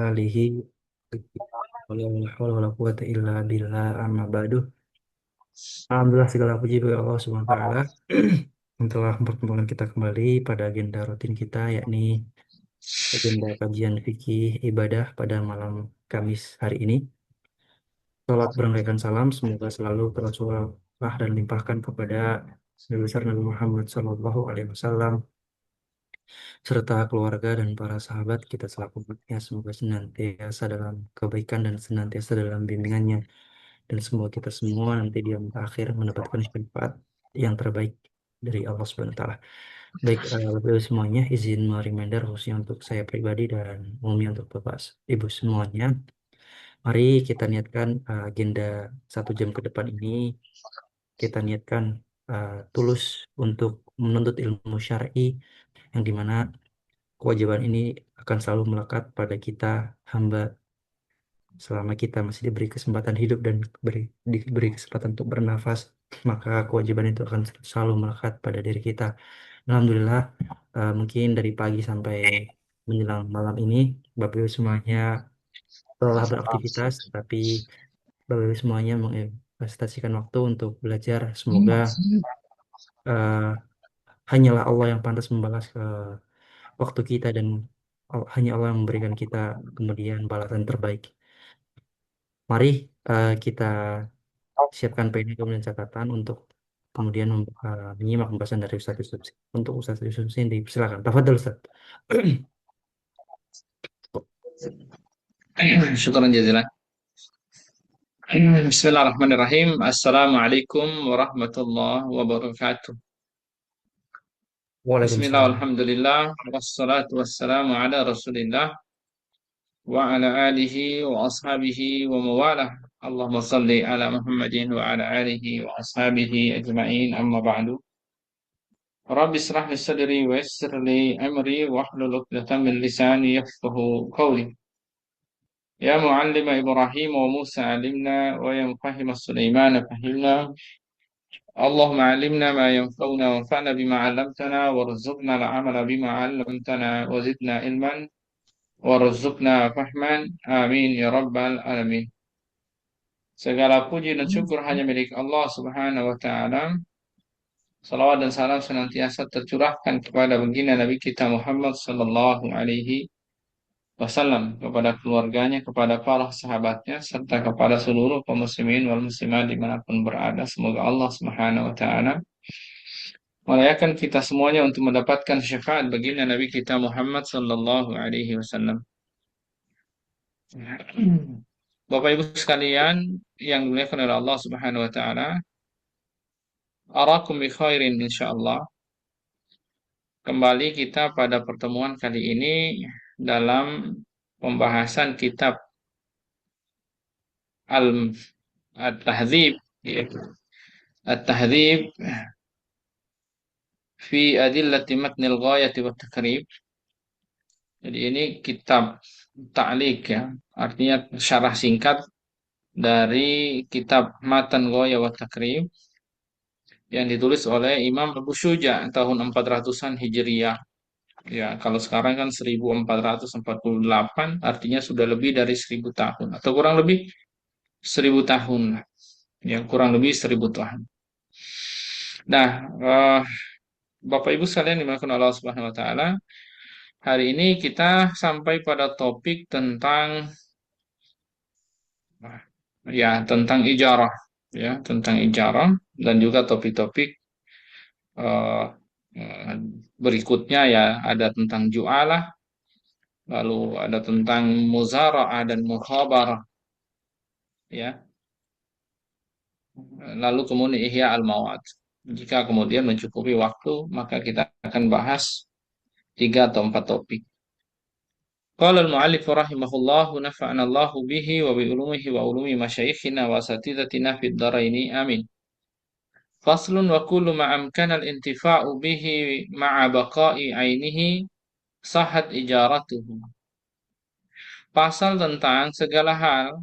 alihi wala haula wala quwata illa billah amma ba'du. Alhamdulillah segala puji bagi Allah Subhanahu wa taala yang telah mempertemukan kita kembali pada agenda rutin kita, yakni agenda kajian fikih ibadah pada malam Kamis hari ini. Salat berangkaikan salam semoga selalu tercurah dan limpahkan kepada Nabi besar Nabi Muhammad SAW serta keluarga dan para sahabat kita selaku umatnya, semoga senantiasa dalam kebaikan dan senantiasa dalam bimbingannya, dan semoga kita semua nanti di akhir mendapatkan syafaat yang terbaik dari Allah Subhanahu wa taala. Baik, Bapak Ibu semuanya, izin reminder khususnya untuk saya pribadi dan umumnya untuk Bapak Ibu semuanya. Mari kita niatkan agenda 1 jam ke depan ini, kita niatkan tulus untuk menuntut ilmu syar'i, yang dimana kewajiban ini akan selalu melekat pada kita hamba selama kita masih diberi kesempatan hidup dan diberi kesempatan untuk bernafas, maka kewajiban itu akan selalu melekat pada diri kita. Alhamdulillah, mungkin dari pagi sampai menjelang malam ini Bapak Ibu semuanya telah beraktivitas, tapi Bapak Ibu semuanya menginvestasikan waktu untuk belajar. Semoga eh, hanyalah Allah yang pantas membalas waktu kita, dan hanya Allah yang memberikan kita kemudian balasan terbaik. Mari kita siapkan pena kemudian catatan untuk kemudian menyimak pembahasan dari Ustaz Yusuf. Untuk Ustaz Yusuf sendiri, silakan. Tafadhol Ustaz. شكرا جزيلا. بسم الله الرحمن الرحيم. السلام عليكم ورحمة الله وبركاته. بسم الله Waalaikumsalam. والحمد لله والصلاة والسلام على رسول الله وعلى آله وأصحابه ومواله. اللهم صل على محمد وعلى آله وأصحابه أجمعين. أما بعد، رب اشرح لي صدري ويسر لي أمري واحلل عقدة من لساني يفقه قولي. يا معلم إبراهيم وموسى علمنا، ويا مفهم سليمان فهمنا. اللهم علمنا ما ينفعنا وانفعنا بما علمتنا، وارزقنا العمل بما علمتنا، وزدنا علما وارزقنا فهما. Amin ya rabbal alamin. Segala puji dan syukur hanya milik Allah Subhanahu wa taala. Salawat dan salam senantiasa tercurahkan kepada baginda Nabi kita Muhammad sallallahu alaihi wasallam, kepada keluarganya, kepada para sahabatnya, serta kepada seluruh kaum muslimin wal muslimat dimanapun berada. Semoga Allah Subhanahu wa taala melayakan kita semuanya untuk mendapatkan syafaat baginda Nabi kita Muhammad sallallahu alaihi wasallam. Bapak Ibu sekalian yang dimuliakan oleh Allah Subhanahu wa taala, arakum bi khairin insyaallah. Kembali kita pada pertemuan kali ini dalam pembahasan kitab Al-Tahdzib, ya. At-Tahdzib fi adillati matnil ghayati wat takrib. Jadi ini kitab ta'liq, ya, artinya syarah singkat dari kitab Matan Ghaya wa Takrib yang ditulis oleh Imam Abu Syuja tahun 400-an Hijriyah. Ya, kalau sekarang kan 1448, artinya sudah lebih dari 1000 tahun atau kurang lebih 1000 tahun lah. Ya, kurang lebih 1000 tahun. Nah, Bapak Ibu sekalian dimuliakan Allah Subhanahu wa taala, hari ini kita sampai pada topik tentang tentang ijarah, ya, tentang ijarah, dan juga topik-topik eh, eh, berikutnya, ya, ada tentang ju'alah, lalu ada tentang muzara'ah dan mukhabarah, ya, lalu kemudian ihya al-mawad. Jika kemudian mencukupi waktu, maka kita akan bahas 3 atau 4 topik. Qala al-mu'allif rahimahullahu nafa'ana Allahu bihi wa bi ulumihi wa ulumi masyayikhina wa asatidatina fid dharaini amin. Faslun wa kullu ma amkana al-intifa'u bihi ma'a baqa'i ainihi sahat ijaratuhu. Pasal tentang segala hal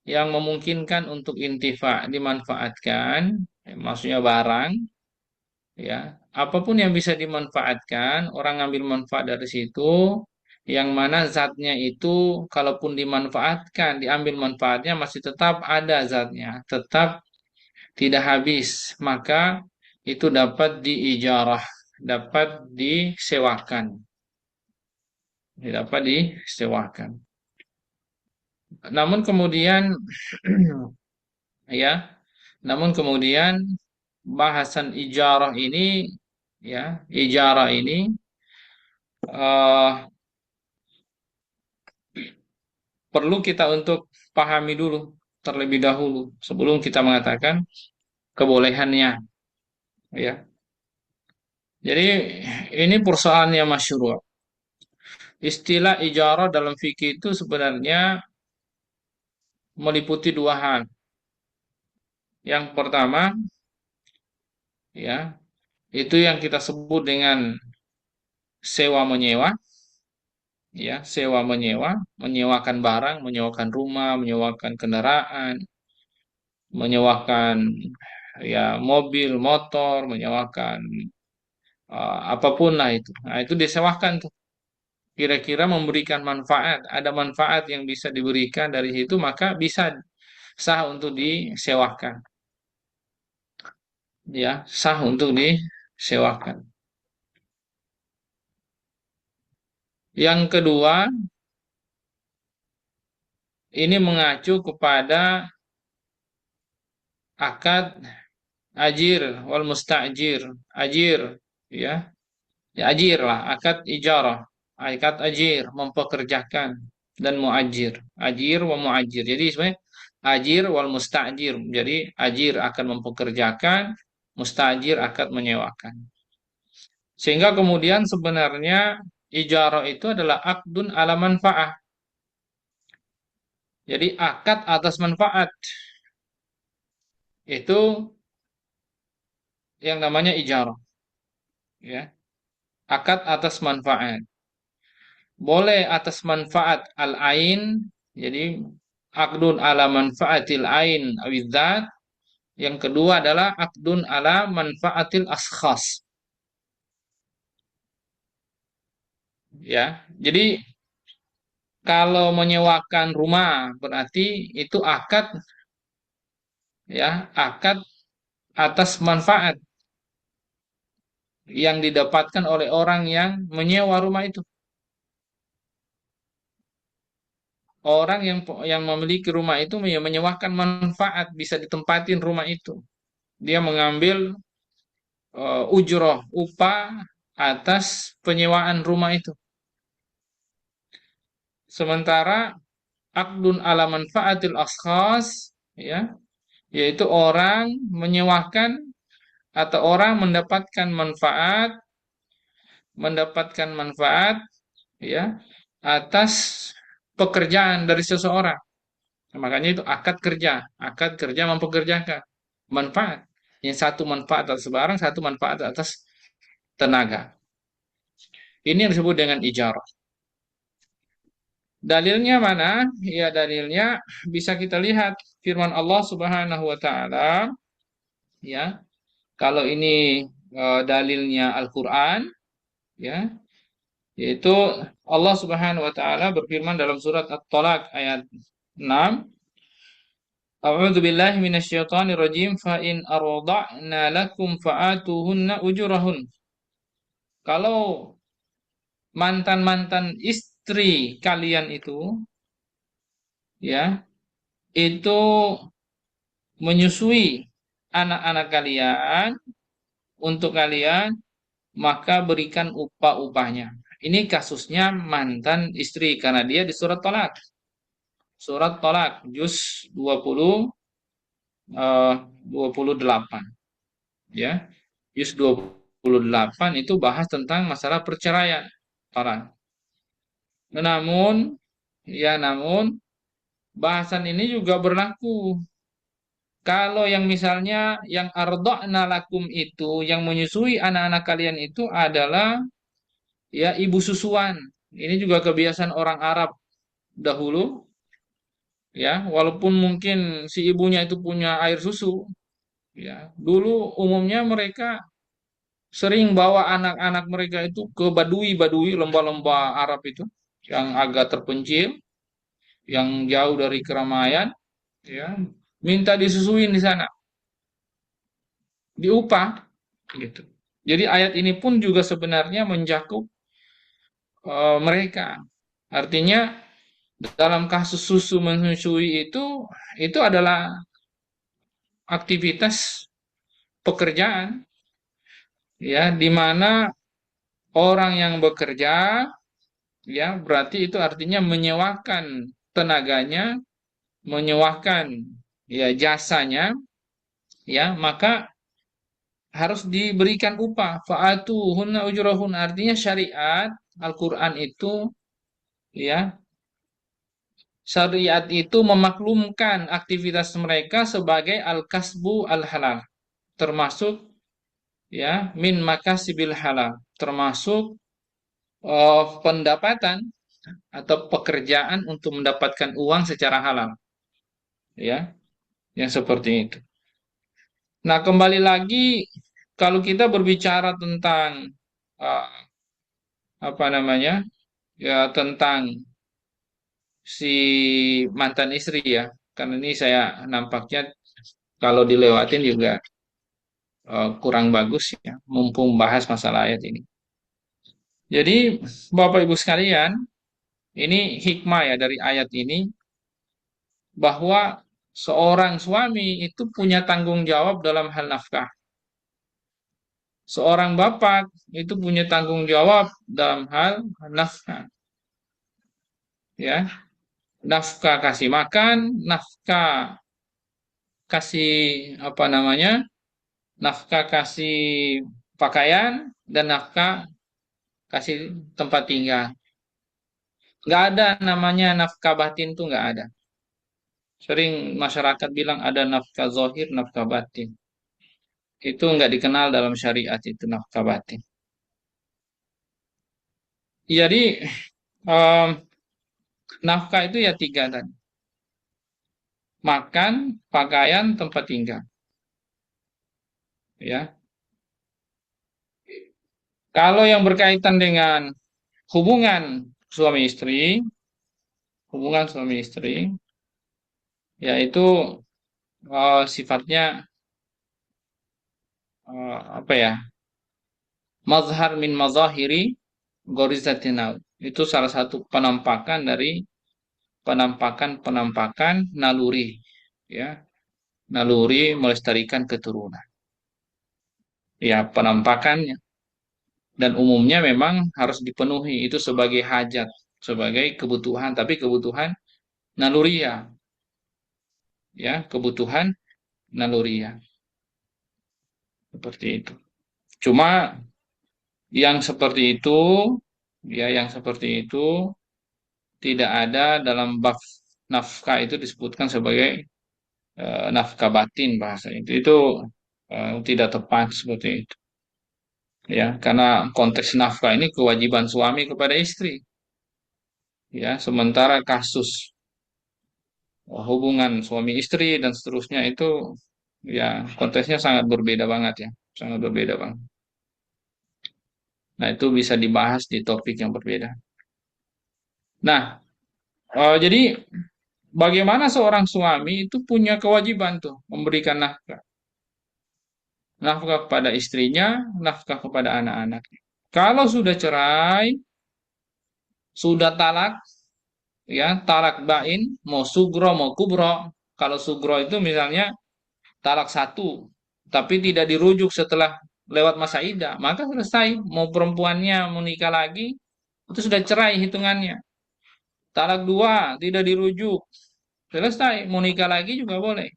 yang memungkinkan untuk intifa, dimanfaatkan, maksudnya barang, ya, apapun yang bisa dimanfaatkan, orang ngambil manfaat dari situ, yang mana zatnya itu kalaupun dimanfaatkan, diambil manfaatnya masih tetap ada zatnya, tetap tidak habis, maka itu dapat diijarah, dapat disewakan, dapat disewakan. Namun kemudian ya, namun kemudian bahasan ijarah ini ya, ijarah ini eh, perlu kita untuk pahami dulu terlebih dahulu sebelum kita mengatakan kebolehannya ya. Jadi ini persoalan yang masyhur. Istilah ijarah dalam fikih itu sebenarnya meliputi dua hal. Yang pertama ya, itu yang kita sebut dengan sewa menyewa ya, sewa menyewa, menyewakan barang, menyewakan rumah, menyewakan kendaraan, menyewakan ya mobil, motor, menyewakan apapun lah itu. Nah, itu disewakan tuh. Kira-kira memberikan manfaat, ada manfaat yang bisa diberikan dari situ, maka bisa sah untuk disewakan. Ya, sah untuk disewakan. Yang kedua, ini mengacu kepada akad ajir wal mustajir. Ajir, ya. Ya, ajir lah, akad ijarah. Akad ajir, mempekerjakan dan muajir. Ajir wa muajir. Jadi sebenarnya ajir wal mustajir. Jadi ajir akan mempekerjakan, mustajir akan menyewakan. Sehingga kemudian sebenarnya ijarah itu adalah akdun ala manfaah. Jadi akad atas manfaat itu yang namanya ijarah, ya. Akad atas manfaat. Boleh atas manfaat al-ain, jadi akdun ala manfaatil ain awidzat. Yang kedua adalah akdun ala manfaatil askhas, ya. Jadi kalau menyewakan rumah berarti itu akad, ya, akad atas manfaat yang didapatkan oleh orang yang menyewa rumah itu. Orang yang memiliki rumah itu menyewakan manfaat, bisa ditempatin rumah itu. Dia mengambil ujroh, upah atas penyewaan rumah itu. Sementara akdun ala manfaatil askhas, ya, yaitu orang menyewakan atau orang mendapatkan manfaat ya atas pekerjaan dari seseorang. Nah, makanya itu akad kerja mempekerjakan manfaat. Yang satu manfaat atas barang, satu manfaat atas tenaga. Ini yang disebut dengan ijarah. Dalilnya mana? Ya dalilnya bisa kita lihat firman Allah Subhanahu wa taala ya. Kalau ini dalilnya Al-Qur'an ya, yaitu Allah Subhanahu wa taala berfirman dalam surat At-Talaq ayat 6, A'udzu billahi minasyaitonir rajim fa in arda'na lakum fa'atuhunna ujurahun. Kalau mantan-mantan istri kalian itu ya, itu menyusui anak-anak kalian untuk kalian, maka berikan upah-upahnya. Ini kasusnya mantan istri karena dia di surat Tolak. Surat Tolak juz 20 eh, 28 ya. Juz 28 itu bahas tentang masalah perceraian. Tolak. Namun bahasan ini juga berlaku kalau yang misalnya yang arda'na lakum itu yang menyusui anak-anak kalian itu adalah ya ibu susuan. Ini juga kebiasaan orang Arab dahulu ya, walaupun mungkin si ibunya itu punya air susu ya. Dulu umumnya mereka sering bawa anak-anak mereka itu ke badui-badui lembah-lembah Arab itu yang agak terpencil, yang jauh dari keramaian, ya, minta disusuin di sana, diupah, gitu. Jadi ayat ini pun juga sebenarnya mencakup mereka. Artinya dalam kasus susu menyusui itu adalah aktivitas pekerjaan, ya, di mana orang yang bekerja, ya, berarti itu artinya menyewakan tenaganya, menyewakan, ya, jasanya, ya, maka harus diberikan upah. Fa'atu hunna ujurahun, artinya syariat Al-Quran itu, ya, syariat itu memaklumkan aktivitas mereka sebagai al-kasbu al-halal, termasuk, ya, min makasibil halal, termasuk pendapatan atau pekerjaan untuk mendapatkan uang secara halal, ya, yang seperti itu. Nah, kembali lagi kalau kita berbicara tentang uh, apa namanya, ya, tentang si mantan istri, ya, karena ini saya nampaknya kalau dilewatin juga kurang bagus, ya, mumpung bahas masalah ayat ini. Jadi Bapak Ibu sekalian, ini hikmah ya dari ayat ini, bahwa seorang suami itu punya tanggung jawab dalam hal nafkah. Seorang bapak itu punya tanggung jawab dalam hal nafkah, ya. Nafkah kasih makan, nafkah kasih apa namanya? Nafkah kasih pakaian, dan nafkah kasih tempat tinggal. Nggak ada namanya nafkah batin, tuh nggak ada. Sering masyarakat bilang ada nafkah zohir, nafkah batin. Itu nggak dikenal dalam syariat, itu nafkah batin. Jadi em, nafkah itu ya tiga tadi. Makan, pakaian, tempat tinggal. Ya, kalau yang berkaitan dengan hubungan suami istri, hubungan suami istri, yaitu sifatnya apa ya? Mazhar min mazahiri gorizatinal. Itu salah satu penampakan dari penampakan naluri, ya, naluri melestarikan keturunan. Ya, penampakannya, dan umumnya memang harus dipenuhi itu sebagai hajat, sebagai kebutuhan, tapi kebutuhan naluriah, ya, kebutuhan naluriah, seperti itu. Cuma yang seperti itu, ya, yang seperti itu tidak ada dalam bab nafkah, itu disebutkan sebagai nafkah batin, bahasa itu tidak tepat seperti itu, ya, karena konteks nafkah ini kewajiban suami kepada istri, ya, sementara kasus hubungan suami istri dan seterusnya itu, ya, konteksnya sangat berbeda banget, ya, sangat berbeda banget. Nah, itu bisa dibahas di topik yang berbeda. Nah, jadi bagaimana seorang suami itu punya kewajiban tuh memberikan nafkah, nafkah kepada istrinya, nafkah kepada anak-anaknya. Kalau sudah cerai, sudah talak, ya, talak bain, mau sugro mau kubro. Kalau sugro itu misalnya talak satu, tapi tidak dirujuk setelah lewat masa idah, maka selesai. Mau perempuannya mau nikah lagi, itu sudah cerai hitungannya. Talak dua, tidak dirujuk, selesai. Mau nikah lagi juga boleh.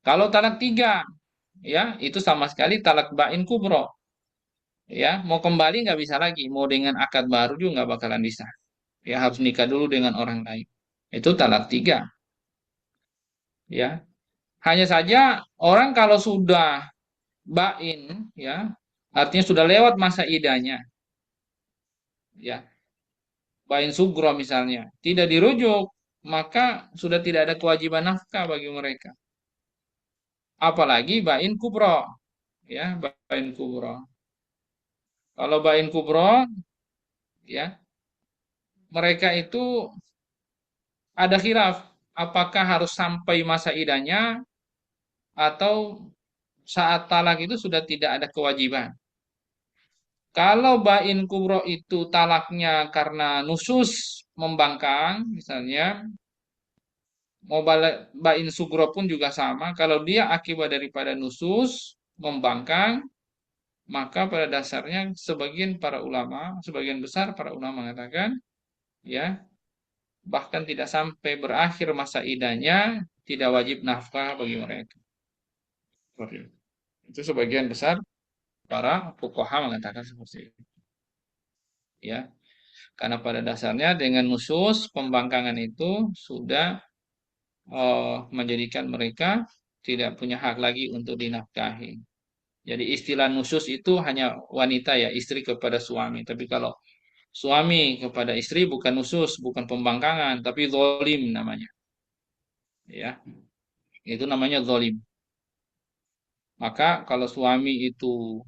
Kalau talak tiga, ya, itu sama sekali talak bain kubro. Ya, mau kembali nggak bisa lagi. Mau dengan akad baru juga nggak bakalan bisa. Ya, harus nikah dulu dengan orang lain. Itu talak tiga. Ya, hanya saja orang kalau sudah bain, ya, artinya sudah lewat masa idahnya, ya, bain sugro misalnya, tidak dirujuk, maka sudah tidak ada kewajiban nafkah bagi mereka. Apalagi bain kubro, ya, bain kubro. Kalau bain kubro, ya, mereka itu ada khilaf apakah harus sampai masa idahnya atau saat talak itu sudah tidak ada kewajiban. Kalau bain kubro itu talaknya karena nusus membangkang, misalnya, mau bain sugro pun juga sama. Kalau dia akibat daripada nusus membangkang, maka pada dasarnya sebagian besar para ulama mengatakan, ya, bahkan tidak sampai berakhir masa idahnya, tidak wajib nafkah bagi mereka. Seperti itu. Itu sebagian besar para fuqaha mengatakan seperti itu. Ya, karena pada dasarnya dengan nusus pembangkangan itu sudah menjadikan mereka tidak punya hak lagi untuk dinafkahi. Jadi istilah nusus itu hanya wanita ya, istri kepada suami. Tapi kalau suami kepada istri bukan nusus, bukan pembangkangan, tapi zolim namanya. Ya, itu namanya zolim. Maka kalau suami itu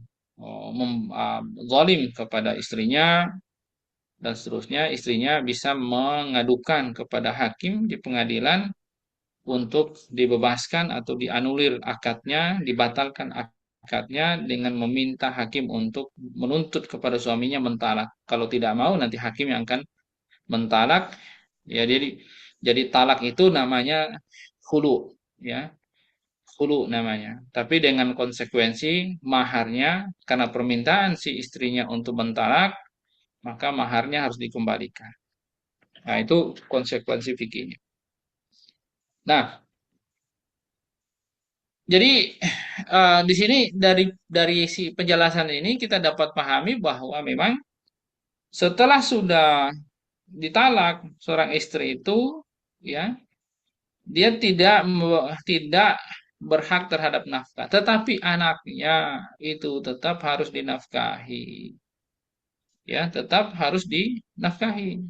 zalim kepada istrinya dan seterusnya, istrinya bisa mengadukan kepada hakim di pengadilan untuk dibebaskan atau dianulir akadnya, dibatalkan akadnya dengan meminta hakim untuk menuntut kepada suaminya mentalak. Kalau tidak mau nanti hakim yang akan mentalak. Ya, jadi talak itu namanya hulu, ya. Hulu namanya. Tapi dengan konsekuensi maharnya karena permintaan si istrinya untuk mentalak, maka maharnya harus dikembalikan. Nah, itu konsekuensi fikihnya. Nah, jadi di sini dari si penjelasan ini kita dapat pahami bahwa memang setelah sudah ditalak seorang istri itu, ya, dia tidak berhak terhadap nafkah, tetapi anaknya itu tetap harus dinafkahi, ya, tetap harus dinafkahi.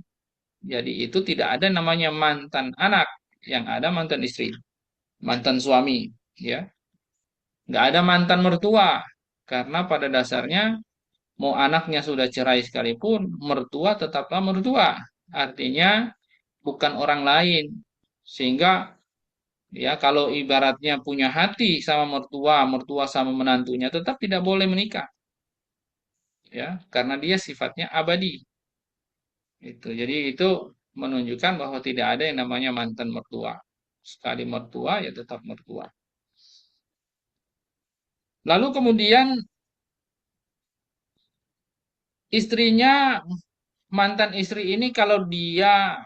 Jadi itu tidak ada namanya mantan anak, yang ada mantan istri, mantan suami, ya, nggak ada mantan mertua, karena pada dasarnya mau anaknya sudah cerai sekalipun, mertua tetaplah mertua. Artinya bukan orang lain. Sehingga ya kalau ibaratnya punya hati sama mertua, mertua sama menantunya tetap tidak boleh menikah. Ya, karena dia sifatnya abadi. Itu. Jadi itu menunjukkan bahwa tidak ada yang namanya mantan mertua. Sekali mertua ya tetap mertua. Lalu kemudian istrinya, mantan istri ini kalau dia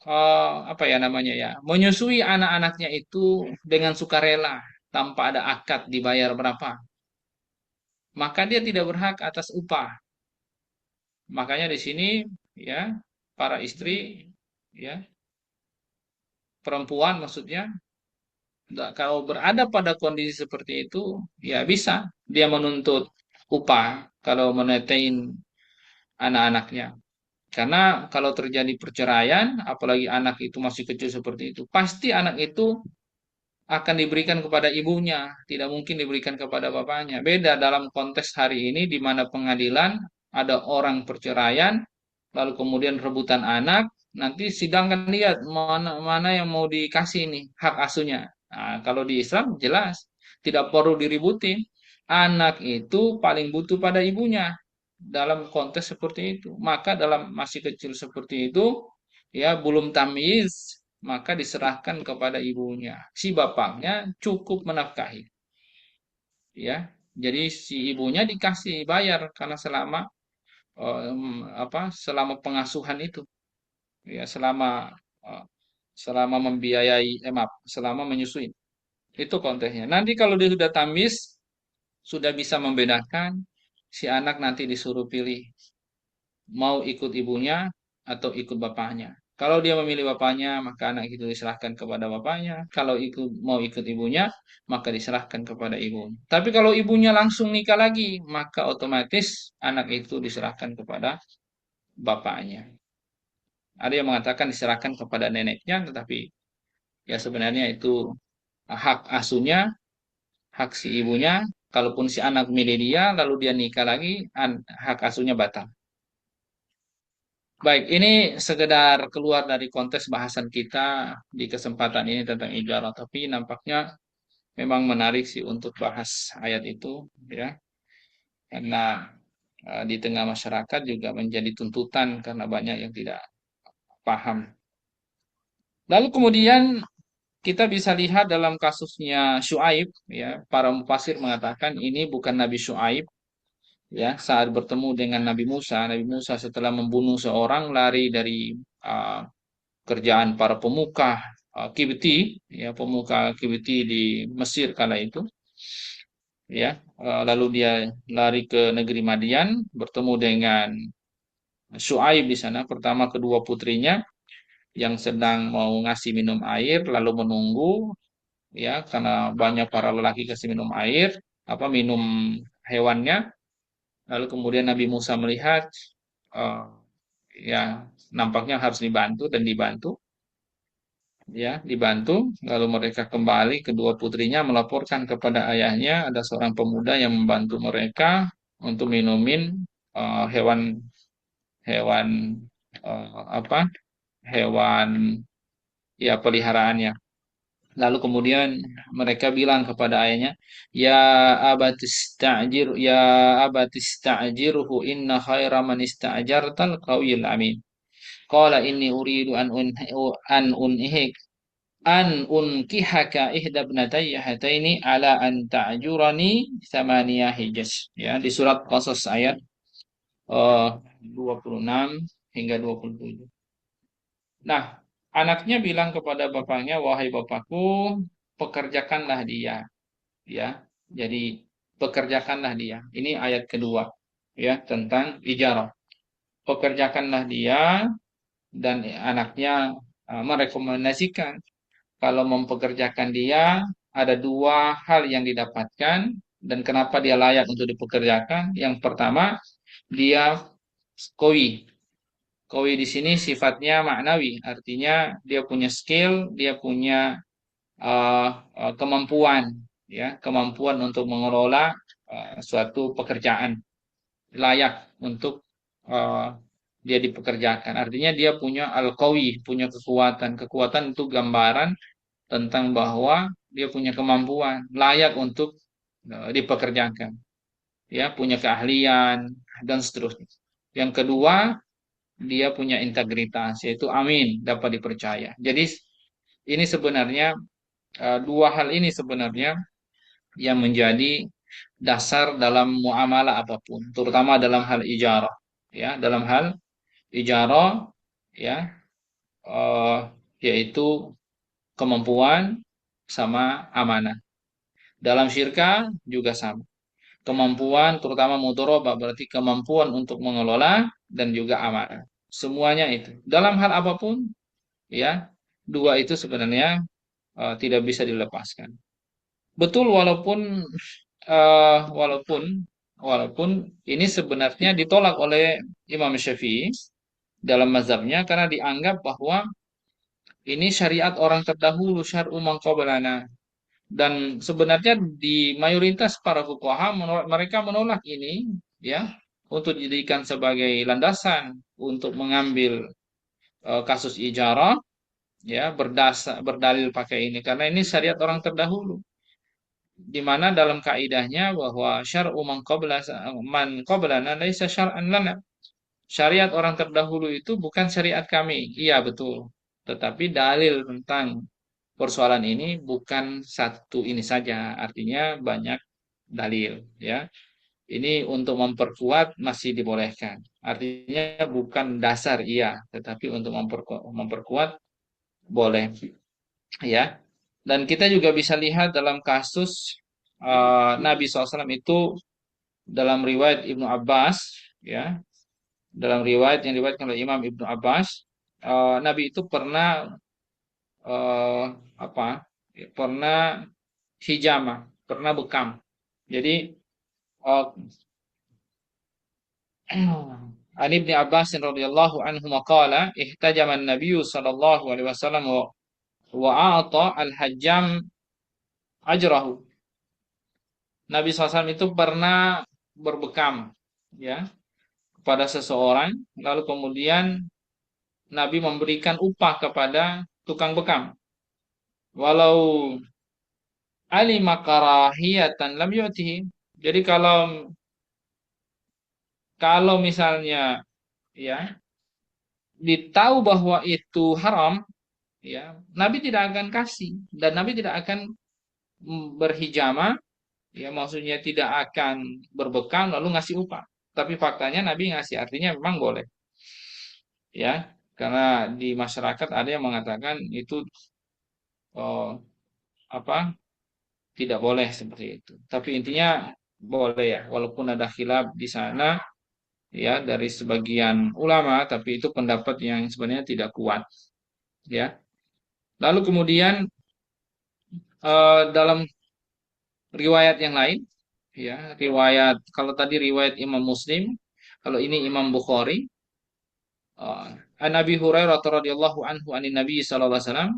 apa ya namanya ya, menyusui anak-anaknya itu dengan sukarela tanpa ada akad dibayar berapa, maka dia tidak berhak atas upah. Makanya di sini, ya, para istri, ya, perempuan maksudnya, kalau berada pada kondisi seperti itu, ya bisa dia menuntut upah kalau menetain anak-anaknya. Karena kalau terjadi perceraian, apalagi anak itu masih kecil seperti itu, pasti anak itu akan diberikan kepada ibunya, tidak mungkin diberikan kepada bapaknya. Beda dalam konteks hari ini di mana pengadilan ada orang perceraian, lalu kemudian rebutan anak, nanti sidang kan lihat mana mana yang mau dikasih nih hak asuhnya. Nah, kalau di Islam jelas tidak perlu diributin. Anak itu paling butuh pada ibunya dalam konteks seperti itu. Maka dalam masih kecil seperti itu, ya, belum tamyiz, maka diserahkan kepada ibunya. Si bapaknya cukup menafkahi, ya. Jadi si ibunya dikasih bayar karena selama pengasuhan itu, ya, eh, selama membiayai, maaf, selama menyusui. Itu konteksnya. Nanti kalau dia sudah tamis, sudah bisa membedakan, si anak nanti disuruh pilih mau ikut ibunya atau ikut bapaknya. Kalau dia memilih bapaknya, maka anak itu diserahkan kepada bapaknya. Kalau mau ikut ibunya, maka diserahkan kepada ibunya. Tapi kalau ibunya langsung nikah lagi, maka otomatis anak itu diserahkan kepada bapaknya. Ada yang mengatakan diserahkan kepada neneknya, tetapi ya sebenarnya itu hak asuhnya, hak si ibunya. Kalaupun si anak milih dia, lalu dia nikah lagi, hak asuhnya batal. Baik, ini sekedar keluar dari konteks bahasan kita di kesempatan ini tentang ijarah, tapi nampaknya memang menarik sih untuk bahas ayat itu, ya, karena di tengah masyarakat juga menjadi tuntutan karena banyak yang tidak paham. Lalu kemudian kita bisa lihat dalam kasusnya Syuaib, ya, para mufasir mengatakan ini bukan Nabi Syuaib, ya, saat bertemu dengan Nabi Musa setelah membunuh seorang lari dari uh, kerjaan para pemuka Kibti, ya, pemuka Kibti di Mesir kala itu, ya. Lalu dia lari ke negeri Madian, bertemu dengan Syuaib di sana. Pertama kedua putrinya yang sedang mau ngasih minum air, lalu menunggu, ya, karena banyak para lelaki kasih minum air, apa minum hewannya. Lalu kemudian Nabi Musa melihat, eh, ya, nampaknya harus dibantu dan dibantu, ya, dibantu. Lalu mereka kembali, kedua putrinya melaporkan kepada ayahnya ada seorang pemuda yang membantu mereka untuk minumin hewan hewan apa hewan, ya, peliharaannya. Lalu kemudian mereka bilang kepada ayahnya, "Ya abatis ta'jirhu inna khaira man ista'jartal qawiyul amin." Qala inni uridu an unhik an unkihaka ihda ibnatayya hataini ala an ta'jurani thamaniyah hijaj. Ya, di surat Qasas ayat eh, 26 hingga 27. Nah, anaknya bilang kepada bapaknya, "Wahai bapakku, pekerjakanlah dia." Ya, jadi pekerjakanlah dia. Ini ayat kedua, ya, tentang ijarah. Pekerjakanlah dia, dan anaknya merekomendasikan kalau mempekerjakan dia ada dua hal yang didapatkan dan kenapa dia layak untuk dipekerjakan. Yang pertama, dia koi. Koi di sini sifatnya maknawi, artinya dia punya skill, dia punya uh, kemampuan, ya, kemampuan untuk mengelola suatu pekerjaan, layak untuk uh, dia dipekerjakan. Artinya dia punya al-qawi, punya kekuatan. Kekuatan itu gambaran tentang bahwa dia punya kemampuan, layak untuk dipekerjakan, ya, punya keahlian dan seterusnya. Yang kedua, dia punya integritas, yaitu amin, dapat dipercaya. Jadi ini sebenarnya dua hal ini sebenarnya yang menjadi dasar dalam muamalah apapun, terutama dalam hal ijarah, ya, dalam hal ijarah, ya, eh, yaitu kemampuan sama amanah. Dalam syirka juga sama. Kemampuan terutama mudharabah berarti kemampuan untuk mengelola dan juga amanah. Semuanya itu. Dalam hal apapun, ya, dua itu sebenarnya tidak bisa dilepaskan. Betul, walaupun walaupun ini sebenarnya ditolak oleh Imam Syafi'i dalam mazhabnya karena dianggap bahwa ini syariat orang terdahulu, syar'u man qablana. Dan sebenarnya di mayoritas para fuqaha mereka menolak ini, ya, untuk dijadikan sebagai landasan untuk mengambil kasus ijarah, ya, berdalil pakai ini karena ini syariat orang terdahulu, di mana dalam kaidahnya bahwa syar'u man qablana laisa syar'an lana. Syariat orang terdahulu itu bukan syariat kami. Iya, betul. Tetapi dalil tentang persoalan ini bukan satu ini saja, artinya banyak dalil, ya. Ini untuk memperkuat masih dibolehkan. Artinya bukan dasar iya, tetapi untuk memperkuat boleh, ya. Dan kita juga bisa lihat dalam kasus Nabi SAW itu dalam riwayat Ibnu Abbas, ya, dalam riwayat yang diriwayatkan oleh Imam Ibnu Abbas, Nabi itu pernah eh, apa? Pernah hijama, pernah bekam. Jadi eh, An Ibnu Abbas radhiyallahu anhu maqala ihtajama an-nabiy sallallahu alaihi wasallam wa a'ta al-hajjam ajrahu. Nabi SAW itu pernah berbekam, ya, kepada seseorang, lalu kemudian Nabi memberikan upah kepada tukang bekam. Walau alima karahiyatan lam yu'tihi. Jadi kalau kalau misalnya ya ditahu bahwa itu haram, ya Nabi tidak akan kasih dan Nabi tidak akan berhijama, ya maksudnya tidak akan berbekam lalu ngasih upah. Tapi faktanya Nabi ngasih, artinya memang boleh, ya. Karena di masyarakat ada yang mengatakan itu oh, apa tidak boleh seperti itu. Tapi intinya boleh ya, walaupun ada khilaf di sana ya dari sebagian ulama, tapi itu pendapat yang sebenarnya tidak kuat, ya. Lalu kemudian dalam riwayat yang lain, ya, riwayat kalau tadi riwayat Imam Muslim, kalau ini Imam Bukhari, An Nabi Hurairah radhiyallahu anhu anin Nabi sallallahu alaihi wasallam,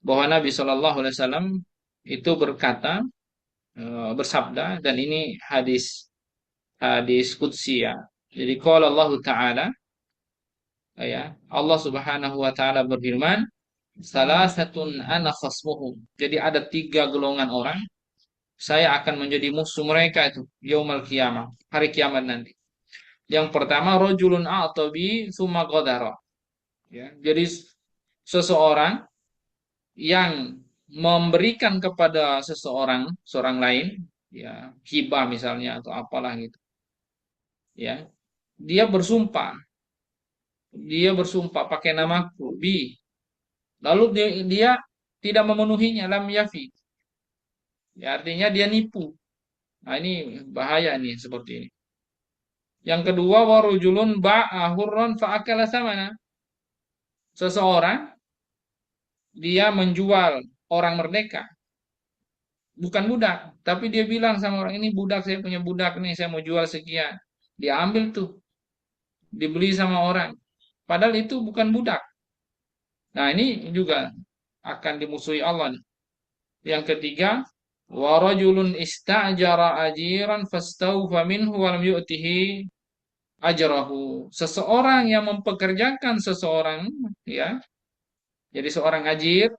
bahwa Nabi sallallahu alaihi wasallam itu berkata, bersabda, dan ini hadis hadis qudsi ya. Jadi qala Allah Ta'ala, ya, Allah Subhanahu wa taala berfirman, salah satun ana khasmuhum. Jadi ada tiga golongan orang, saya akan menjadi musuh mereka itu yaumul qiyamah, hari kiamat nanti. Yang pertama rajulun a'tabi tsumma qadara. Ya, jadi seseorang yang memberikan kepada seseorang seorang lain, ya, hibah misalnya atau apalah gitu, ya. Dia bersumpah pakai namaku bi, lalu dia tidak memenuhinya, lam yafi, ya artinya dia nipu. Nah ini bahaya nih seperti ini. Yang kedua warujulun ba'a hurran fa'akala samana. Seseorang dia menjual orang merdeka, bukan budak, tapi dia bilang sama orang ini budak, saya punya budak nih, saya mau jual sekian. Dia ambil tuh, dibeli sama orang. Padahal itu bukan budak. Nah, ini juga akan dimusuhi Allah nih. Yang ketiga, warajulun istajara ajiran fastawfa minhu wa lam yu'tihi ajrahu. Seseorang yang mempekerjakan seseorang, ya. Jadi seorang ajir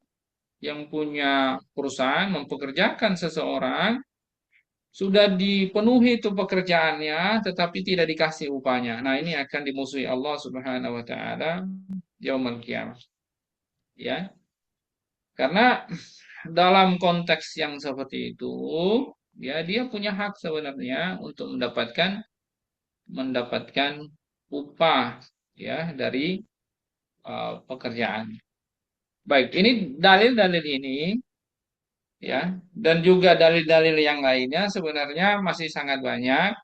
yang punya perusahaan mempekerjakan seseorang, sudah dipenuhi itu pekerjaannya tetapi tidak dikasih upahnya. Nah, ini akan dimusuhi Allah Subhanahu wa taala yaumul qiyamah. Ya. Karena dalam konteks yang seperti itu, ya dia punya hak sebenarnya untuk mendapatkan upah, ya, dari pekerjaan. Baik, ini dalil-dalil ini, ya, dan juga dalil-dalil yang lainnya sebenarnya masih sangat banyak.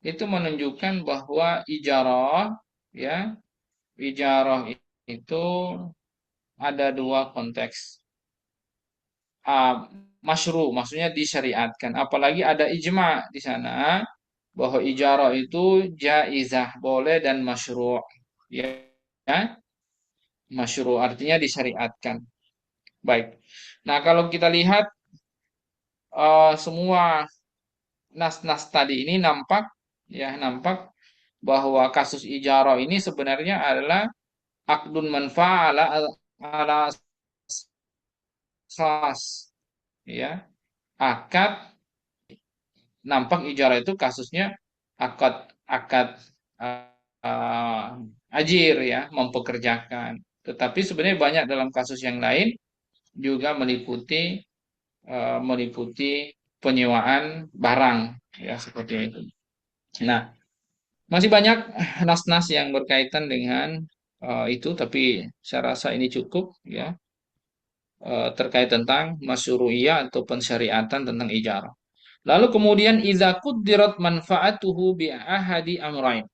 Itu menunjukkan bahwa ijarah, ya, ijarah itu ada dua konteks. uh, Masyru, maksudnya disyariatkan. Apalagi ada ijma di sana bahwa ijarah itu jaizah, boleh, dan masyru'. Ya, ya, masyru' artinya disyariatkan. Baik. Nah, kalau kita lihat semua nas-nas tadi ini nampak, ya, nampak bahwa kasus ijarah ini sebenarnya adalah akdun manfa'ala ala asas, ya, akad. Nampak ijarah itu kasusnya akad akad uh, ajir, ya, mempekerjakan. Tetapi sebenarnya banyak dalam kasus yang lain juga meliputi penyewaan barang, ya, seperti itu. Nah, masih banyak nas-nas yang berkaitan dengan itu, tapi saya rasa ini cukup, ya, terkait tentang masyru'iyah atau pensyariatan tentang ijarah. Lalu kemudian idza quddirat manfaatuhu bi ahadi amrayn.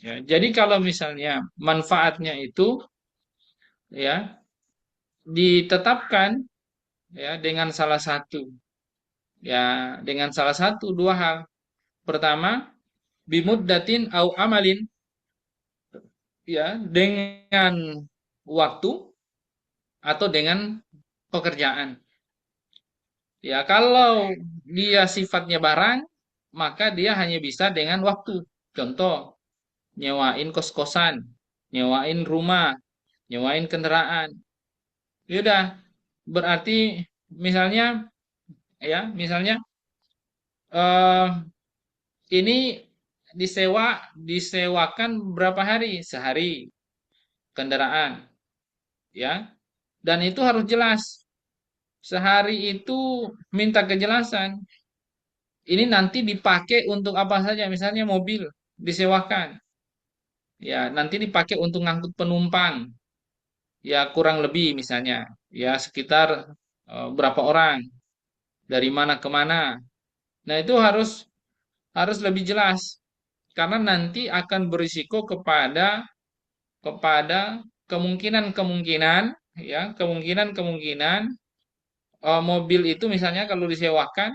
Ya, jadi kalau misalnya manfaatnya itu, ya, ditetapkan, ya, dengan salah satu, ya, dengan salah satu dua hal. Pertama, bimuddatin au amalin, ya, dengan waktu atau dengan pekerjaan. Ya, kalau dia sifatnya barang, maka dia hanya bisa dengan waktu. Contoh, nyewain kos-kosan, nyewain rumah, nyewain kendaraan. Ya udah, berarti misalnya misalnya eh ini disewakan berapa hari? Sehari kendaraan, ya. Dan itu harus jelas. Sehari itu minta kejelasan. Ini nanti dipakai untuk apa saja? Misalnya mobil disewakan. Ya, nanti dipakai untuk ngangkut penumpang. Ya, kurang lebih misalnya. Ya, sekitar berapa orang. Dari mana ke mana. Nah, itu harus harus lebih jelas. Karena nanti akan berisiko kepada kemungkinan-kemungkinan kemungkinan-kemungkinan mobil itu misalnya kalau disewakan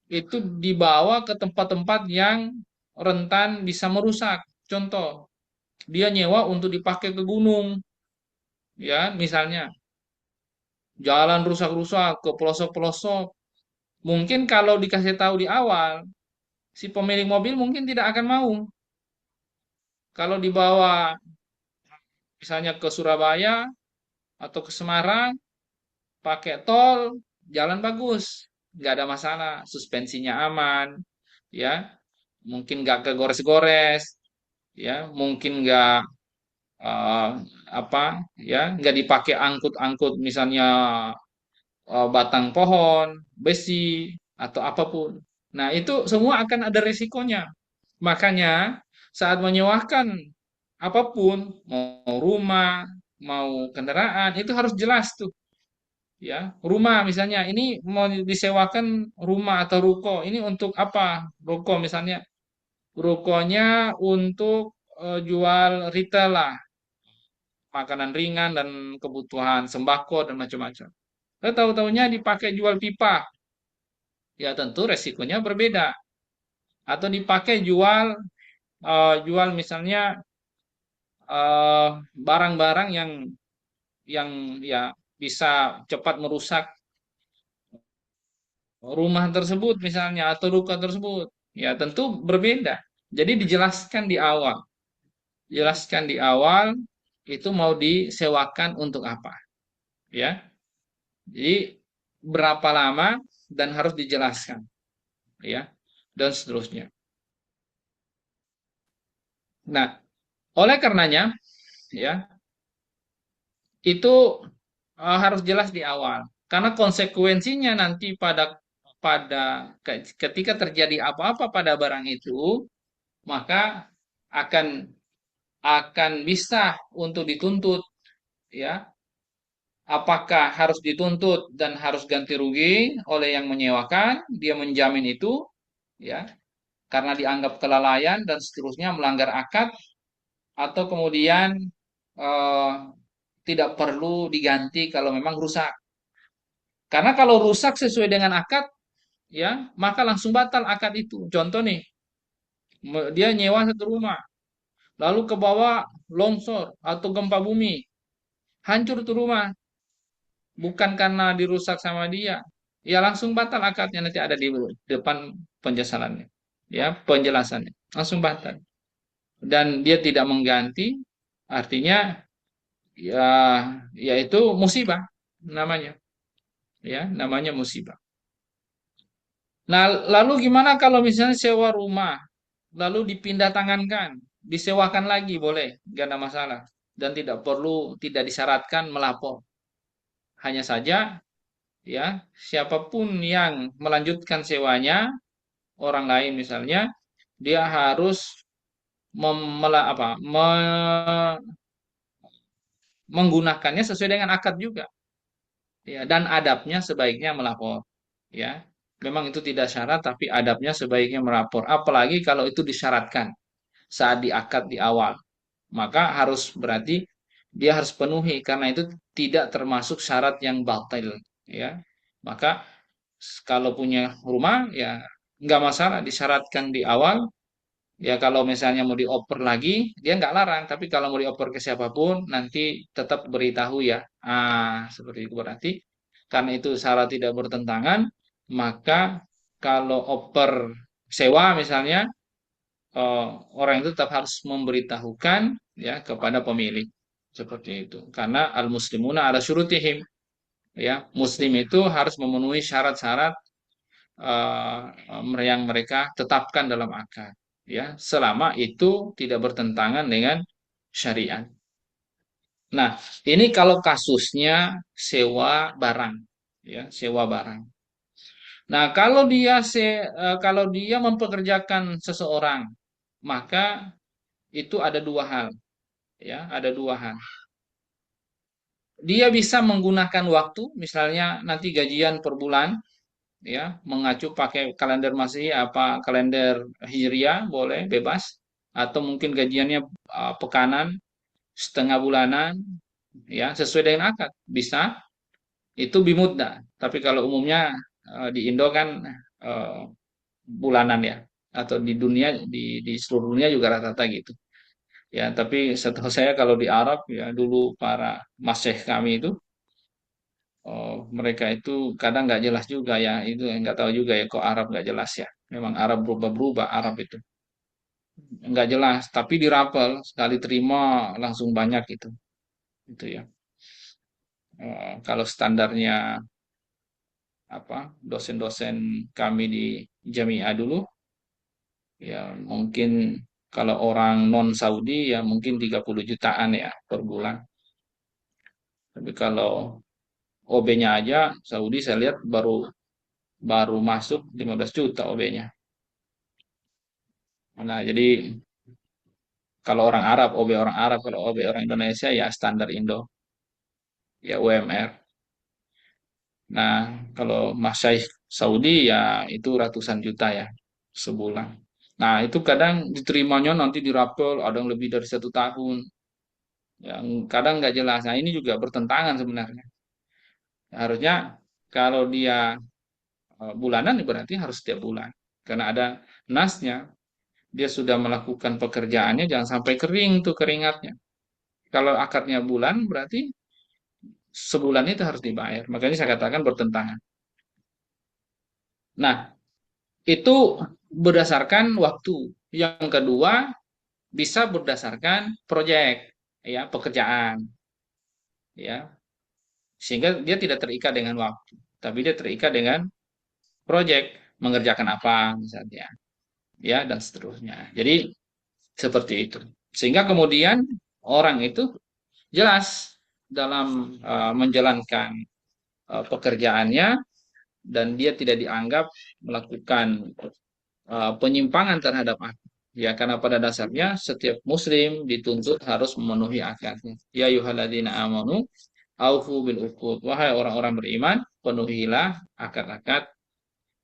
itu dibawa ke tempat-tempat yang rentan bisa merusak. Contoh, dia nyewa untuk dipakai ke gunung, ya, misalnya jalan rusak-rusak ke pelosok-pelosok. Mungkin kalau dikasih tahu di awal, si pemilik mobil mungkin tidak akan mau. Kalau dibawa misalnya ke Surabaya atau ke Semarang, pakai tol, jalan bagus, nggak ada masalah, suspensinya aman, ya, mungkin nggak kegores-gores, ya, mungkin nggak eh, apa, ya, nggak dipakai angkut-angkut, misalnya batang pohon, besi, atau apapun. Nah, itu semua akan ada resikonya. Makanya saat menyewakan apapun, mau rumah, mau kendaraan, itu harus jelas tuh. Ya, rumah misalnya ini mau disewakan rumah atau ruko, ini untuk apa? Ruko misalnya, rukonya untuk jual retail lah, makanan ringan dan kebutuhan sembako dan macam-macam. Tahu-tahunya dipakai jual pipa, ya tentu resikonya berbeda. Atau dipakai jual misalnya eh, barang-barang yang ya bisa cepat merusak rumah tersebut misalnya atau luka tersebut, ya tentu berbeda. Jadi dijelaskan di awal, jelaskan di awal itu mau disewakan untuk apa, ya. Jadi berapa lama dan harus dijelaskan, ya, dan seterusnya. Nah, oleh karenanya, ya, itu harus jelas di awal karena konsekuensinya nanti pada pada ketika terjadi apa-apa pada barang itu, maka akan akan bisa untuk dituntut, ya, apakah harus dituntut dan harus ganti rugi oleh yang menyewakan, dia menjamin itu, ya, karena dianggap kelalaian dan seterusnya melanggar akad, atau kemudian eh, tidak perlu diganti kalau memang rusak. Karena kalau rusak sesuai dengan akad, ya, maka langsung batal akad itu. Contoh nih, dia nyewa satu rumah, lalu ke bawah longsor atau gempa bumi, hancur tuh rumah, bukan karena dirusak sama dia, ya langsung batal akadnya, nanti ada di depan penjelasannya, ya, penjelasannya langsung batal, dan dia tidak mengganti, artinya ya yaitu musibah namanya, ya, namanya musibah. Nah, lalu gimana kalau misalnya sewa rumah lalu dipindah tangankan, disewakan lagi boleh, nggak ada masalah, dan tidak disyaratkan melapor. Hanya saja, ya, siapapun yang melanjutkan sewanya, orang lain misalnya, dia harus menggunakannya sesuai dengan akad juga, ya, dan adabnya sebaiknya melapor, ya. Memang itu tidak syarat, tapi adabnya sebaiknya melapor, apalagi kalau itu disyaratkan saat di akad di awal, maka harus berarti dia harus penuhi karena itu tidak termasuk syarat yang batil, ya. Maka kalau punya rumah, ya, nggak masalah disyaratkan di awal, ya, kalau misalnya mau dioper lagi dia nggak larang, tapi kalau mau dioper ke siapapun nanti tetap beritahu, ya, seperti itu berarti karena itu syarat tidak bertentangan, maka kalau oper sewa misalnya eh, orang itu tetap harus memberitahukan ya kepada pemilik seperti itu. Karena al muslimuna ala syurutihim, ya muslim itu harus memenuhi syarat-syarat eh, yang mereka tetapkan dalam akad, ya selama itu tidak bertentangan dengan syariat. Nah, ini kalau kasusnya sewa barang, ya sewa barang. Nah, kalau dia mempekerjakan seseorang, maka itu ada dua hal, ya ada dua hal. Dia bisa menggunakan waktu, misalnya nanti gajian per bulan, ya mengacu pakai kalender Masehi apa kalender Hijriah boleh bebas, atau mungkin gajiannya pekanan, setengah bulanan, ya sesuai dengan akad bisa, itu bimudda. Tapi kalau umumnya di Indo kan eh, bulanan ya, atau di dunia, di seluruh dunia juga rata-rata gitu. Ya, tapi setahu saya kalau di Arab ya dulu para masyayikh kami itu, mereka itu kadang nggak jelas juga ya, itu nggak tahu juga ya kok Arab nggak jelas ya. Memang Arab berubah-berubah Arab nggak jelas, tapi dirapel sekali terima langsung banyak itu ya. Kalau standarnya apa dosen-dosen kami di Jamiah dulu, ya mungkin kalau orang non Saudi ya mungkin 30 jutaan ya per bulan. Tapi kalau OB-nya aja Saudi saya lihat baru baru masuk 15 juta OB-nya. Nah, jadi kalau orang Arab, OB orang Arab, kalau OB orang Indonesia ya standar Indo, ya UMR. Nah, kalau Masyaikh Saudi ya itu ratusan juta ya sebulan. Nah, itu kadang diterimanya nanti dirapel, ada yang lebih dari 1 tahun, yang kadang nggak jelas. Nah, ini juga bertentangan sebenarnya. Harusnya kalau dia bulanan berarti harus setiap bulan. Karena ada nasnya, dia sudah melakukan pekerjaannya, jangan sampai kering tuh keringatnya. Kalau akadnya bulan berarti sebulan itu harus dibayar. Makanya saya katakan bertentangan. Nah, itu berdasarkan waktu. Yang kedua, bisa berdasarkan proyek, ya, pekerjaan, ya. Sehingga dia tidak terikat dengan waktu, tapi dia terikat dengan proyek, mengerjakan apa misalnya, ya, dan seterusnya. Jadi seperti itu. Sehingga kemudian orang itu jelas dalam menjalankan pekerjaannya, dan dia tidak dianggap melakukan penyimpangan terhadap akad. Ya, karena pada dasarnya setiap muslim dituntut harus memenuhi akadnya. Ya yuhaladina amanu aufu bil uqud. Wahai orang-orang beriman, penuhilah akad-akad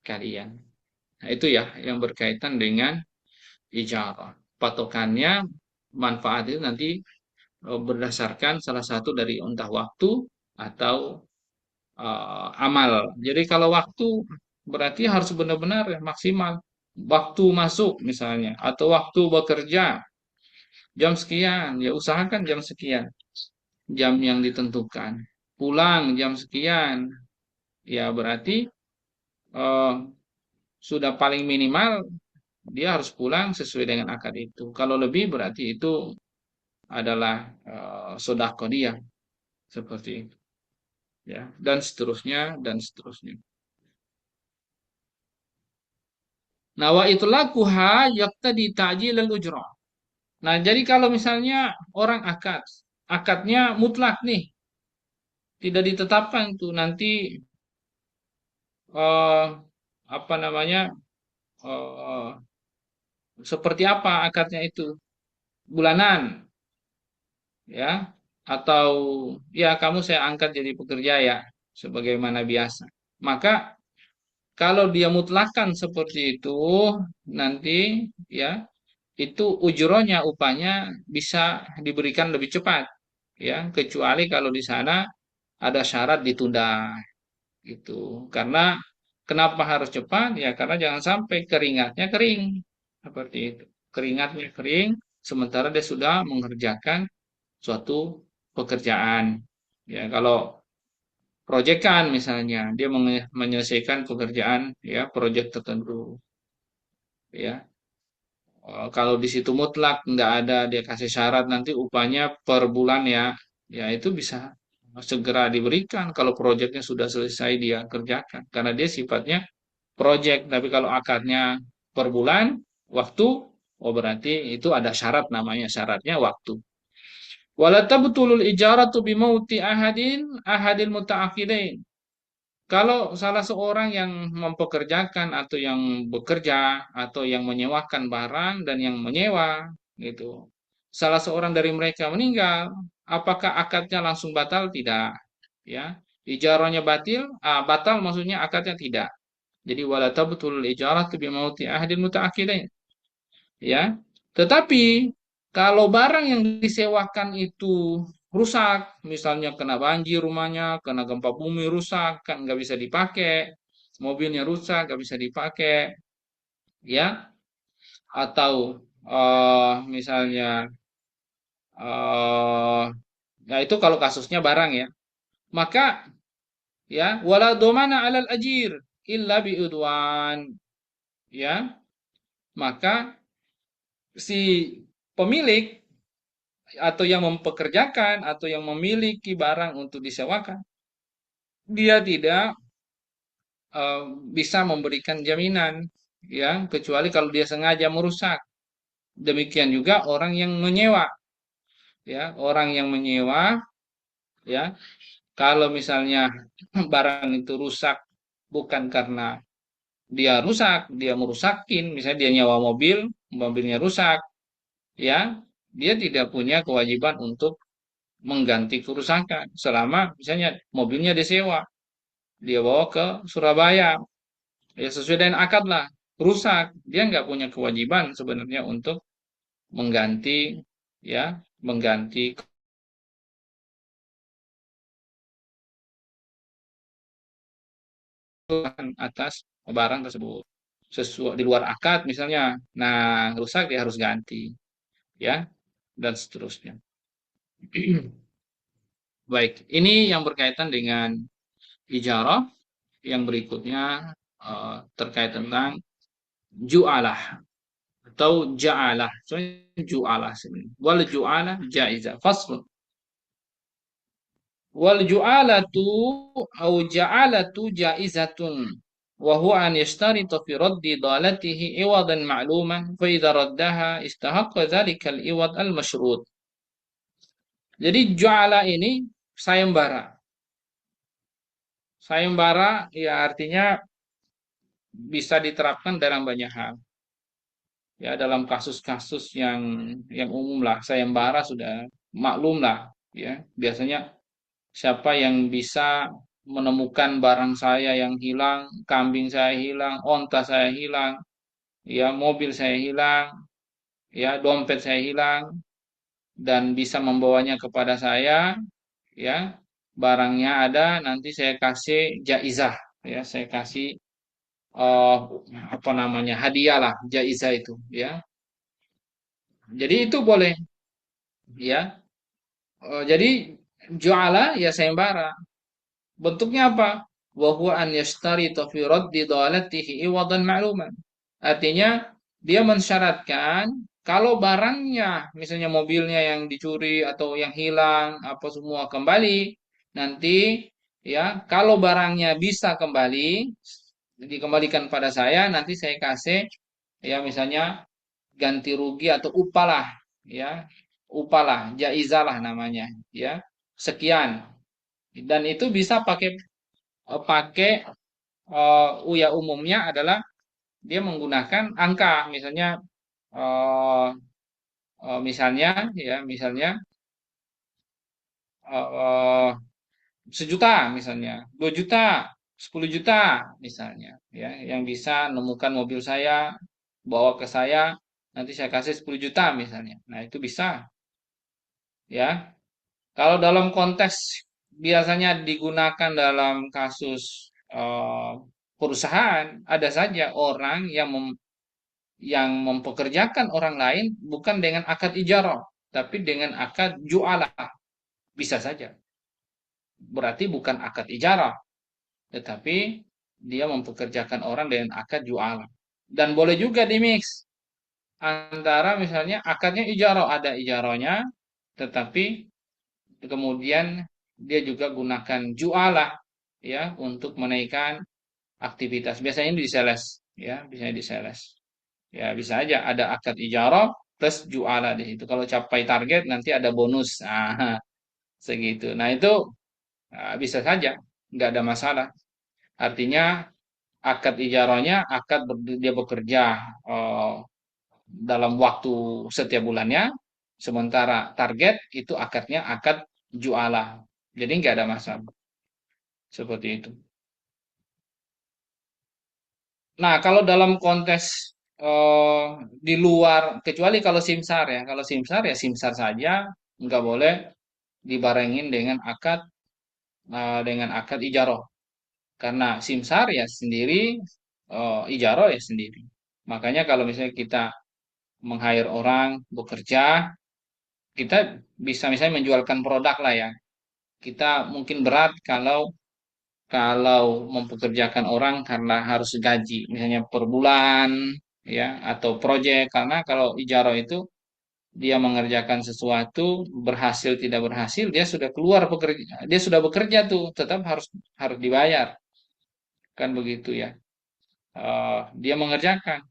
kalian. Nah, itu ya yang berkaitan dengan ijarah. Patokannya manfaat itu nanti berdasarkan salah satu dari entah waktu atau amal. Jadi kalau waktu berarti harus benar-benar ya, maksimal. Waktu masuk misalnya, atau waktu bekerja jam sekian, ya usahakan jam sekian, jam yang ditentukan. Pulang jam sekian, ya berarti eh, sudah paling minimal dia harus pulang sesuai dengan akad itu. Kalau lebih berarti itu adalah sodako dia seperti itu, ya, dan seterusnya. Nah, wa itlaquha yaqtadi ta'jil al-ujrah. Nah, jadi kalau misalnya orang akadnya mutlak nih, tidak ditetapkan tuh nanti eh, apa namanya eh, seperti apa akadnya itu, bulanan, ya, atau ya kamu saya angkat jadi pekerja ya, sebagaimana biasa. Maka kalau dia mutlakan seperti itu, nanti ya itu ujronya upahnya bisa diberikan lebih cepat, ya kecuali kalau di sana ada syarat ditunda gitu. Karena kenapa harus cepat ya, karena jangan sampai keringatnya kering seperti itu, keringatnya kering sementara dia sudah mengerjakan suatu pekerjaan. Ya kalau proyekan misalnya dia menyelesaikan pekerjaan, ya proyek tertentu, ya Kalau di situ mutlak nggak ada dia kasih syarat nanti upahnya per bulan ya, ya itu bisa segera diberikan kalau proyeknya sudah selesai dia kerjakan karena dia sifatnya proyek. Tapi kalau akadnya per bulan waktu, oh berarti itu ada syarat namanya syaratnya waktu. Wala tabtulul ijaratu bimauti ahadil muta'aqidain. Kalau salah seorang yang mempekerjakan atau yang bekerja atau yang menyewakan barang dan yang menyewa gitu. Salah seorang dari mereka meninggal, apakah akadnya langsung batal? Tidak, ya. Ijarahnya batal maksudnya akadnya tidak. Jadi wala tabtul ijaratu bimauti ahadil muta'aqidain, ya. Tetapi kalau barang yang disewakan itu rusak, misalnya kena banjir rumahnya, kena gempa bumi rusak, kan nggak bisa dipakai, mobilnya rusak, nggak bisa dipakai, ya, atau misalnya eh ya itu kalau kasusnya barang ya, maka ya wala domana alal ajir illa biudwan, ya, maka si pemilik atau yang mempekerjakan atau yang memiliki barang untuk disewakan, dia tidak eh, bisa memberikan jaminan, ya, kecuali kalau dia sengaja merusak. Demikian juga orang yang menyewa, ya, orang yang menyewa, ya, kalau misalnya barang itu rusak bukan karena dia rusak, dia merusakin, misalnya dia nyewa mobil, mobilnya rusak, ya, dia tidak punya kewajiban untuk mengganti kerusakan selama misalnya mobilnya disewa, dia bawa ke Surabaya, ya sesuai dengan akad lah, rusak, dia nggak punya kewajiban sebenarnya untuk mengganti, ya, mengganti kerusakan atas barang tersebut sesuai di luar akad misalnya, nah rusak dia harus ganti, ya, dan seterusnya. Baik, ini yang berkaitan dengan ijarah. Yang berikutnya terkait tentang ju'alah atau ja'alah. Soalnya ju'alah sebenarnya. Wal ju'alah jaizah. Fasl. Wal ju'alatu au ja'alatu jaizatun. Wa huwa an yashtarita fi raddi dalatihi iwadan ma'luman fa idza raddaha istahaqqa dzalika al-iwad al-mashrut. Jadi ju'ala ini sayembara. Sayembara ya artinya bisa diterapkan dalam banyak hal. Ya dalam kasus-kasus yang umum lah, sayembara sudah maklum lah, ya. Biasanya siapa yang bisa menemukan barang saya yang hilang, kambing saya hilang, onta saya hilang, ya mobil saya hilang, ya dompet saya hilang dan bisa membawanya kepada saya, ya barangnya ada, nanti saya kasih jaizah, ya saya kasih eh apa namanya hadiah lah, jaizah itu, ya. Jadi itu boleh, ya. Jadi juala ya sayembara. Bentuknya apa? Wa huwa an yashtarita fi raddi dhalatihi iwadan ma'luman. Artinya dia mensyaratkan kalau barangnya, misalnya mobilnya yang dicuri atau yang hilang, apa semua kembali, nanti ya kalau barangnya bisa kembali, dikembalikan pada saya, nanti saya kasih ya misalnya ganti rugi atau upalah, ya upalah jaizalah namanya, ya sekian, dan itu bisa pakai ya umumnya adalah dia menggunakan angka misalnya eh, misalnya ya misalnya eh, 1 juta misalnya 2 juta 10 juta misalnya, ya yang bisa nemukan mobil saya bawa ke saya, nanti saya kasih 10 juta misalnya, nah itu bisa, ya. Kalau dalam konteks biasanya digunakan dalam kasus perusahaan, ada saja orang yang mempekerjakan orang lain bukan dengan akad ijarah, tapi dengan akad jualah, bisa saja. Berarti bukan akad ijarah, tetapi dia mempekerjakan orang dengan akad jualah. Dan boleh juga dimix antara misalnya akadnya ijarah, ada ijarahnya, tetapi kemudian dia juga gunakan jualah ya untuk menaikkan aktivitas. Biasanya di sales ya, biasanya di sales. Ya bisa aja ada akad ijarah plus jualah di situ. Kalau capai target nanti ada bonus. Nah, segitu. Nah, itu bisa saja, nggak ada masalah. Artinya akad ijarahnya dia bekerja eh, dalam waktu setiap bulannya, sementara target itu akadnya akad jualah. Jadi nggak ada masalah seperti itu. Nah, kalau dalam konteks eh, di luar, kecuali kalau simsar ya, kalau simsar ya simsar saja, nggak boleh dibarengin dengan akad ijarah. Karena simsar ya sendiri, ijarah ya sendiri. Makanya kalau misalnya kita meng-hire orang bekerja, kita bisa misalnya menjualkan produk lah ya. Kita mungkin berat kalau kalau mempekerjakan orang karena harus gaji, misalnya per bulan ya atau proyek. Karena kalau ijarah itu dia mengerjakan sesuatu berhasil tidak berhasil dia sudah keluar pekerja, dia sudah bekerja tuh tetap harus harus dibayar kan begitu ya. Dia mengerjakan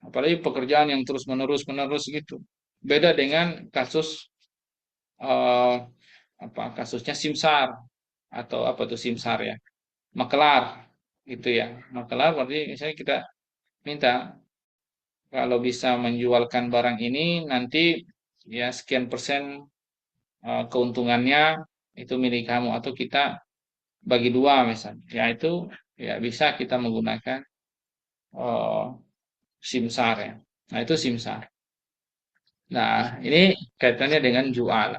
apalagi pekerjaan yang terus menerus menerus gitu. Beda dengan kasus eh, apa kasusnya simsar atau apa tuh simsar ya, makelar gitu ya. Makelar berarti misalnya kita minta kalau bisa menjualkan barang ini nanti ya sekian persen keuntungannya itu milik kamu atau kita bagi dua misalnya. Ya itu ya bisa kita menggunakan eh, simsar ya. Nah itu simsar. Nah ini kaitannya dengan jual.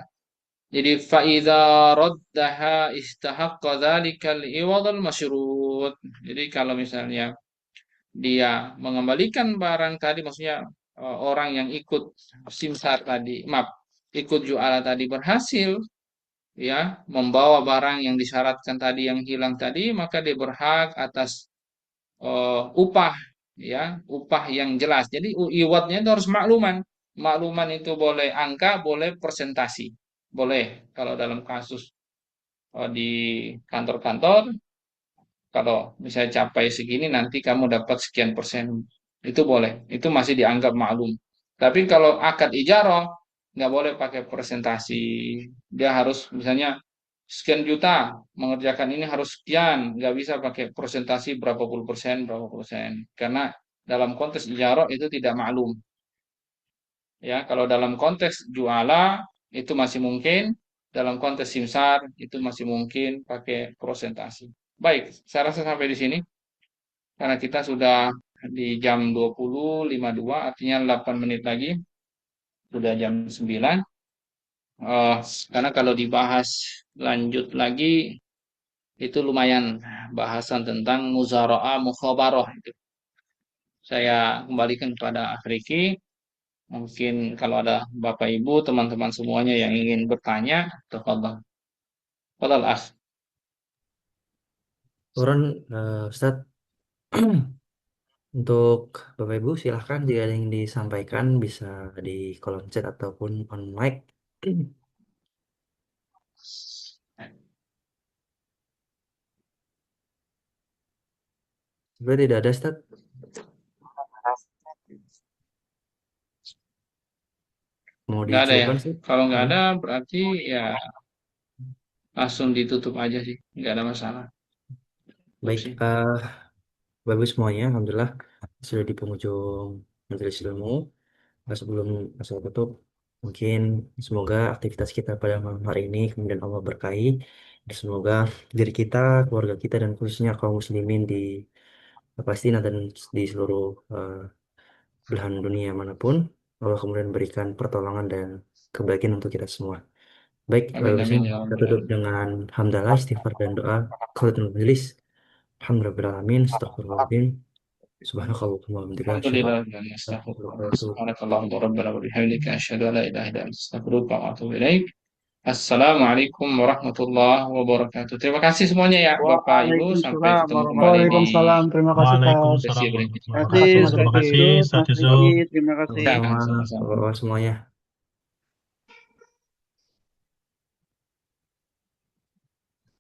Jadi faida raddaha istahaqqa dzalikal iwadul masyrut. Jadi kalau misalnya dia mengembalikan barang tadi, maksudnya orang yang ikut simsar tadi, maaf, ikut jualan tadi berhasil ya membawa barang yang disyaratkan tadi yang hilang tadi, maka dia berhak atas upah ya, upah yang jelas. Jadi iwatnya itu harus makluman. Makluman itu boleh angka, boleh persentasi. Boleh kalau dalam kasus di kantor-kantor, kalau misalnya capai segini nanti kamu dapat sekian persen. Itu boleh. Itu masih dianggap maklum. Tapi kalau akad ijarah nggak boleh pakai presentasi. Dia harus misalnya sekian juta mengerjakan ini harus sekian. Nggak bisa pakai presentasi berapa puluh persen, berapa persen. Karena dalam konteks ijarah itu tidak maklum. Ya, kalau dalam konteks juala itu masih mungkin, dalam konteks simsar itu masih mungkin pakai presentasi. Baik, saya rasa sampai di sini karena kita sudah di jam 20.52, artinya 8 menit lagi sudah jam 9. Eh, karena kalau dibahas lanjut lagi itu lumayan bahasan tentang muzara'ah mukhabarah itu. Saya kembalikan kepada Afriki. Mungkin kalau ada Bapak Ibu, teman-teman semuanya yang ingin bertanya, tafadhal. Tafadhal, Akh. Orang Ustadz, untuk Bapak Ibu silahkan jika ada yang disampaikan bisa di kolom chat ataupun on mic. Sebenarnya tidak ada Ustadz. Mau Nggak ada ya? dicoba sih? Kalau nggak Hmm. ada berarti ya langsung ditutup aja sih. Nggak ada masalah. Tutup Baik, sih. Bapak semuanya, Alhamdulillah sudah di penghujung majelis ilmu. Sebelum masuk tutup, mungkin semoga aktivitas kita pada malam hari ini kemudian Allah berkahi. Dan semoga diri kita, keluarga kita, dan khususnya kaum muslimin di Palestina dan di seluruh eh, belahan dunia manapun, Allah kemudian berikan pertolongan dan kebaikan untuk kita semua. Baik, Amin Bismillah, amin ya kita rabbal tutup alamin. dengan hamdalah, istighfar, dan doa. Khairutul majelis. Alhamdulillahirrahmanirrahim. Astagfirullahaladzim. Subhanakallahumma wa bihamdika asyhadu an Alhamdulillah dan la ilaha illa astagfirullah. anta Subhanakallahumma rabbana wa bihamdika asyhadu an la ilaha illa anta astaghfiruka wa atubu ilaik. Assalamualaikum warahmatullahi wabarakatuh. Terima kasih semuanya ya Bapak Ibu. Sampai Waalaikumsalam ketemu kembali di Waalaikumsalam. Terima kasih, Kak. sesi Waalaikumsalam berikutnya. warahmatullahi Terima kasih wabarakatuh. Ustaz Terima kasih Yusuf, Ustaz Mas Yusuf. Riki. Terima kasih. Sama-sama, Sama-sama. bapak semuanya.